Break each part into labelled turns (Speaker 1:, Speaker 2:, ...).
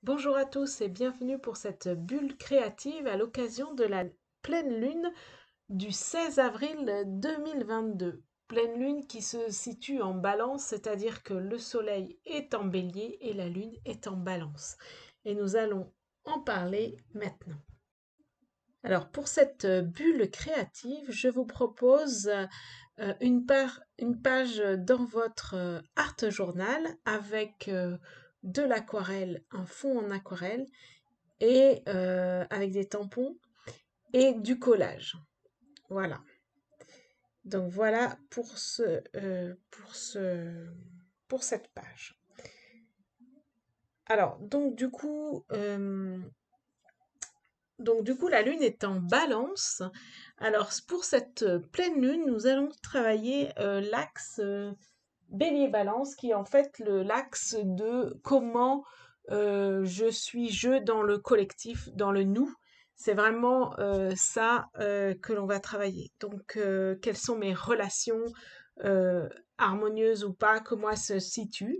Speaker 1: Bonjour à tous et bienvenue pour cette bulle créative à l'occasion de la pleine lune du 16 avril 2022. Pleine lune qui se situe en balance, c'est-à-dire que le soleil est en bélier et la lune est en balance. Et nous allons en parler maintenant. Alors pour cette bulle créative, je vous propose une page dans votre art journal avec de l'aquarelle, un fond en aquarelle et avec des tampons et du collage. Voilà. Donc voilà pour cette page. Alors donc du coup la lune est en balance. Alors pour cette pleine lune, nous allons travailler l'axe Bélier-Balance, qui est en fait l'axe de comment je suis je dans le collectif, dans le nous. C'est vraiment ça que l'on va travailler. Donc, quelles sont mes relations euh, harmonieuses ou pas, comment elles se situent.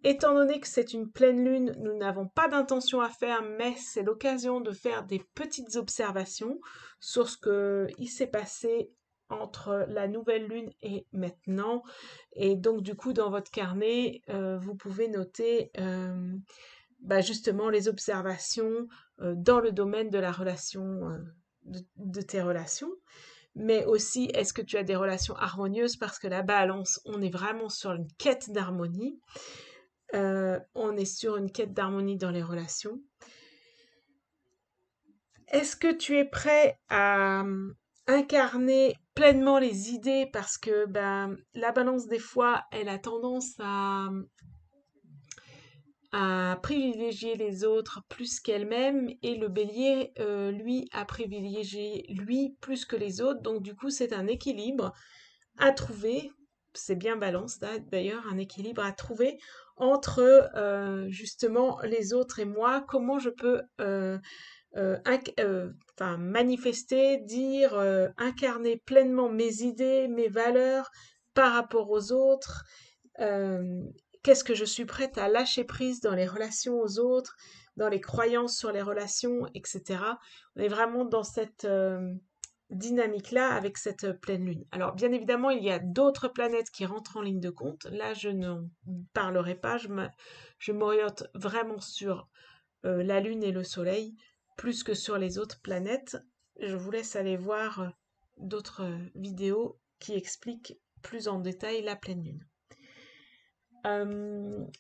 Speaker 1: Étant donné que c'est une pleine lune, nous n'avons pas d'intention à faire, mais c'est l'occasion de faire des petites observations sur ce qu'il s'est passé entre la nouvelle lune et maintenant. Et donc, du coup, dans votre carnet, vous pouvez noter justement les observations dans le domaine de la relation, de tes relations. Mais aussi, est-ce que tu as des relations harmonieuses? Parce que la balance, on est vraiment sur une quête d'harmonie. On est sur une quête d'harmonie dans les relations. Est-ce que tu es prêt à incarner pleinement les idées parce que la balance des fois elle a tendance à privilégier les autres plus qu'elle-même et le bélier lui a privilégié lui plus que les autres, donc du coup c'est un équilibre à trouver. C'est bien balance d'ailleurs, un équilibre à trouver entre justement les autres et moi. Comment je peux manifester, dire, incarner pleinement mes idées, mes valeurs par rapport aux autres. euh, Qu'est-ce que je suis prête à lâcher prise dans les relations aux autres, dans les croyances sur les relations, etc. On est vraiment dans cette dynamique-là avec cette pleine lune. Alors, bien évidemment, il y a d'autres planètes qui rentrent en ligne de compte. Là, je n'en parlerai pas. Je m'oriente vraiment sur la lune et le soleil, plus que sur les autres planètes. Je vous laisse aller voir d'autres vidéos qui expliquent plus en détail la pleine lune.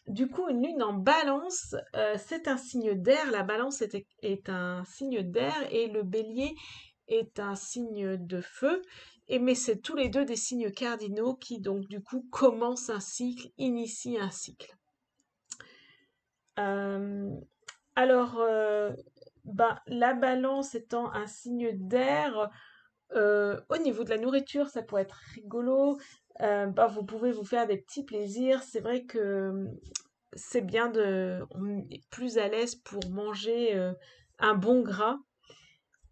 Speaker 1: Du coup, une lune en balance, c'est un signe d'air. La balance est un signe d'air et le bélier est un signe de feu. Mais c'est tous les deux des signes cardinaux qui, donc, du coup, commencent un cycle, initient un cycle. Euh, alors, la balance étant un signe d'air, au niveau de la nourriture, ça pourrait être rigolo. Vous pouvez vous faire des petits plaisirs. C'est vrai que c'est bien on est plus à l'aise pour manger un bon gras,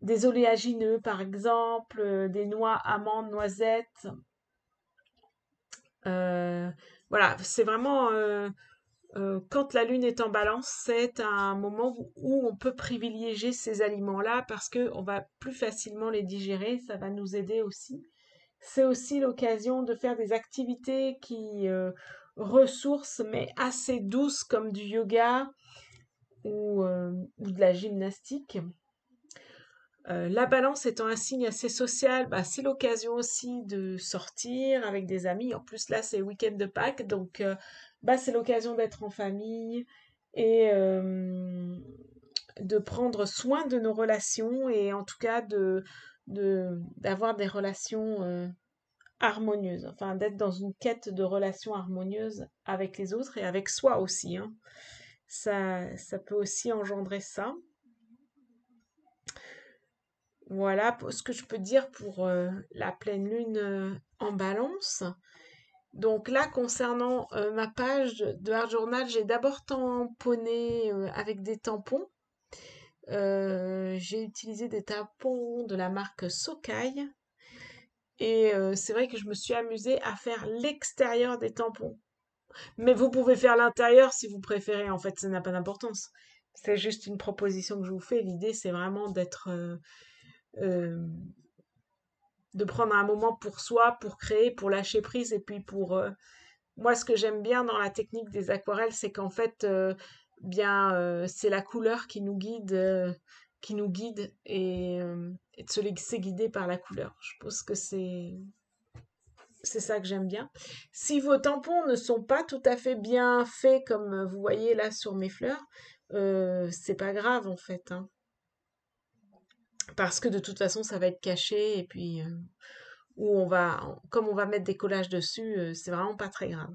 Speaker 1: des oléagineux par exemple, des noix, amandes, noisettes. Euh, voilà, c'est vraiment quand la lune est en balance, c'est un moment où on peut privilégier ces aliments-là parce que on va plus facilement les digérer. Ça va nous aider aussi. C'est aussi l'occasion de faire des activités qui ressourcent, mais assez douces comme du yoga ou de la gymnastique. La balance étant un signe assez social, c'est l'occasion aussi de sortir avec des amis. En plus, là, c'est le week-end de Pâques, donc c'est l'occasion d'être en famille et de prendre soin de nos relations et en tout cas d'avoir des relations harmonieuses. Enfin, d'être dans une quête de relations harmonieuses avec les autres et avec soi aussi, hein. Ça peut aussi engendrer ça. Voilà ce que je peux dire pour la pleine lune en balance. Donc là, concernant ma page de Art Journal, j'ai d'abord tamponné avec des tampons. J'ai utilisé des tampons de la marque Sokai. Et c'est vrai que je me suis amusée à faire l'extérieur des tampons. Mais vous pouvez faire l'intérieur si vous préférez, en fait, ça n'a pas d'importance. C'est juste une proposition que je vous fais. L'idée, c'est vraiment euh, de prendre un moment pour soi, pour créer, pour lâcher prise, et puis moi, ce que j'aime bien dans la technique des aquarelles, c'est qu'en fait, c'est la couleur qui nous guide et de se laisser guider par la couleur. Je pense que c'est ça que j'aime bien. Si vos tampons ne sont pas tout à fait bien faits, comme vous voyez là sur mes fleurs, c'est pas grave en fait, hein. Parce que de toute façon, ça va être caché et puis comme on va mettre des collages dessus, c'est vraiment pas très grave.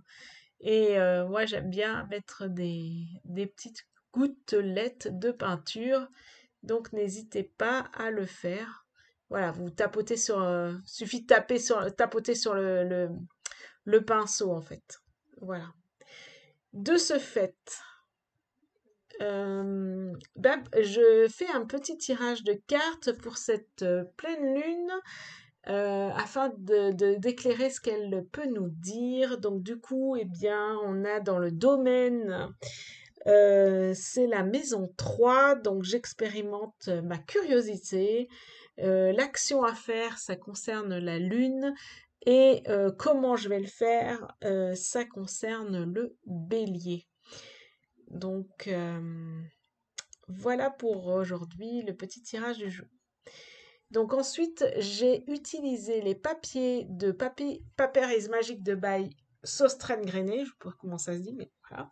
Speaker 1: Et moi, j'aime bien mettre des petites gouttelettes de peinture, donc n'hésitez pas à le faire. Voilà, vous tapotez suffit de tapoter sur le pinceau en fait. Voilà. De ce fait, je fais un petit tirage de cartes pour cette pleine lune afin d'éclairer ce qu'elle peut nous dire. Donc du coup, eh bien, on a dans le domaine, c'est la maison 3, donc j'expérimente ma curiosité. L'action à faire, ça concerne la lune. Et comment je vais le faire, ça concerne le bélier. Donc voilà pour aujourd'hui le petit tirage du jour. Donc ensuite, j'ai utilisé les papiers de Paper is Magic de by Sostren Grainé, je ne sais pas comment ça se dit, mais voilà.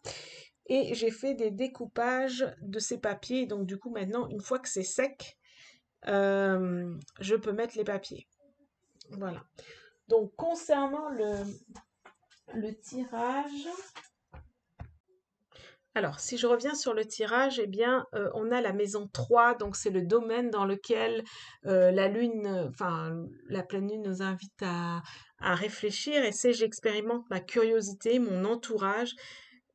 Speaker 1: Et j'ai fait des découpages de ces papiers. Donc du coup, maintenant, une fois que c'est sec, je peux mettre les papiers. Voilà. Donc concernant le tirage, alors, si je reviens sur le tirage, eh bien, on a la maison 3, donc c'est le domaine dans lequel la lune, enfin, la pleine lune nous invite à réfléchir, et c'est j'expérimente ma curiosité, mon entourage,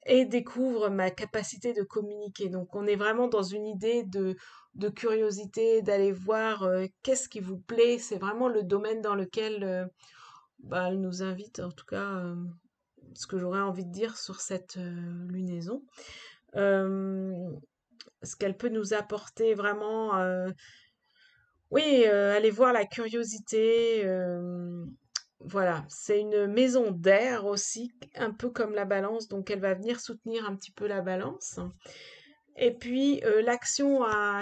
Speaker 1: et découvre ma capacité de communiquer. Donc, on est vraiment dans une idée de curiosité, d'aller voir qu'est-ce qui vous plaît. C'est vraiment le domaine dans lequel elle nous invite, en tout cas, ce que j'aurais envie de dire sur cette lunaison. Euh, Ce qu'elle peut nous apporter vraiment, oui, aller voir la curiosité. Voilà, c'est une maison d'air aussi, un peu comme la balance, donc elle va venir soutenir un petit peu la balance. Et puis l'action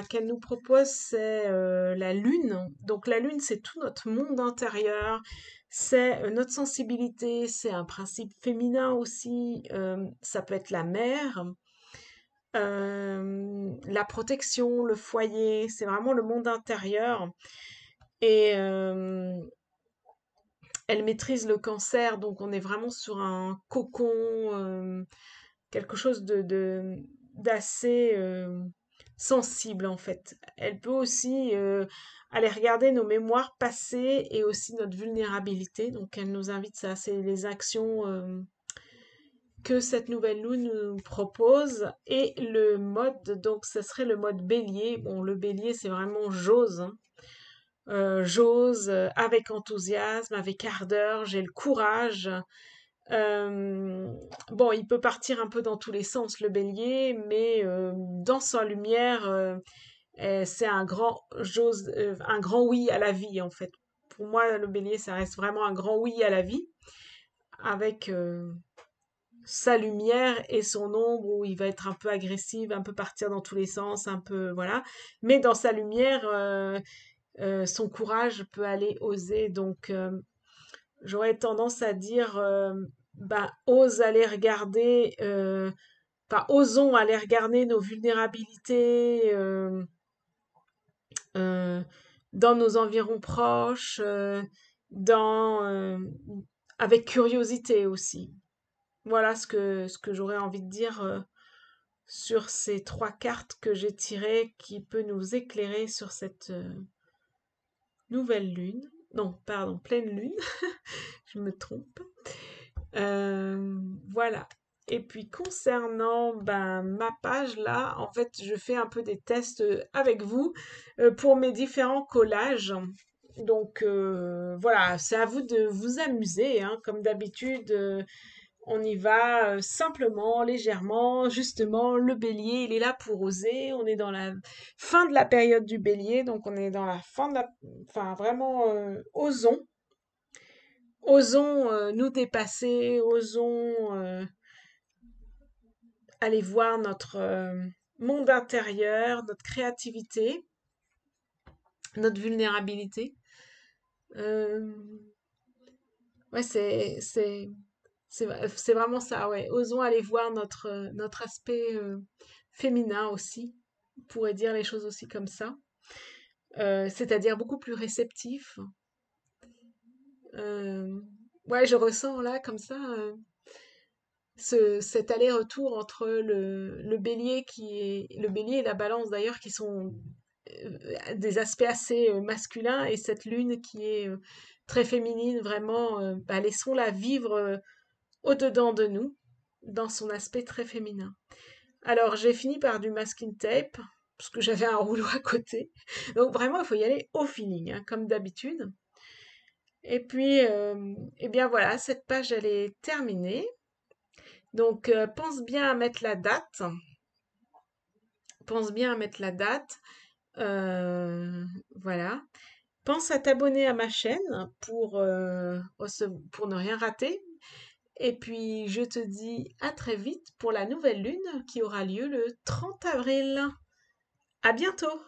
Speaker 1: qu'elle nous propose, c'est la lune. Donc la lune, c'est tout notre monde intérieur, c'est notre sensibilité, c'est un principe féminin aussi. Ça peut être la mer. La protection, le foyer, c'est vraiment le monde intérieur. Et elle maîtrise le cancer, donc on est vraiment sur un cocon, quelque chose d'assez sensible en fait. Elle peut aussi aller regarder nos mémoires passées et aussi notre vulnérabilité. Donc elle nous invite, ça, c'est les actions que cette nouvelle lune nous propose. Et le mode, donc ce serait le mode bélier. Bon, le bélier, c'est vraiment j'ose, hein. J'ose avec enthousiasme, avec ardeur, j'ai le courage. Bon, il peut partir un peu dans tous les sens, le bélier, mais dans sa lumière, c'est un grand oui à la vie, en fait. Pour moi, le bélier, ça reste vraiment un grand oui à la vie, avec sa lumière et son ombre où il va être un peu agressif, un peu partir dans tous les sens, un peu voilà. Mais dans sa lumière, son courage peut aller oser. Donc j'aurais tendance à dire, ose aller regarder, enfin osons aller regarder nos vulnérabilités euh, dans nos environs proches, dans avec curiosité aussi. Voilà ce que j'aurais envie de dire sur ces trois cartes que j'ai tirées qui peut nous éclairer sur cette nouvelle lune. Non, pardon, pleine lune, je me trompe. Voilà. Et puis concernant ma page là, en fait, je fais un peu des tests avec vous pour mes différents collages. Donc voilà, c'est à vous de vous amuser, hein, comme d'habitude. On y va simplement, légèrement, justement, le bélier, il est là pour oser. On est dans la fin de la période du bélier, donc on est dans la fin de la... Enfin, vraiment, osons. Osons nous dépasser, osons aller voir notre monde intérieur, notre créativité, notre vulnérabilité. Euh, ouais, c'est vraiment ça, ouais. Osons aller voir notre aspect féminin aussi. On pourrait dire les choses aussi comme ça. C'est-à-dire beaucoup plus réceptif. Euh, ouais, je ressens là comme ça cet aller-retour entre le bélier le bélier et la balance d'ailleurs qui sont des aspects assez masculins et cette lune qui est très féminine, vraiment, bah, laissons-la vivre au-dedans de nous, dans son aspect très féminin. Alors, j'ai fini par du masking tape, parce que j'avais un rouleau à côté. Donc, vraiment, il faut y aller au feeling, hein, comme d'habitude. Et puis, eh bien voilà, cette page, elle est terminée. Donc, pense bien à mettre la date. Pense bien à mettre la date. Voilà. Pense à t'abonner à ma chaîne pour ne rien rater. Et puis, je te dis à très vite pour la nouvelle lune qui aura lieu le 30 avril. À bientôt!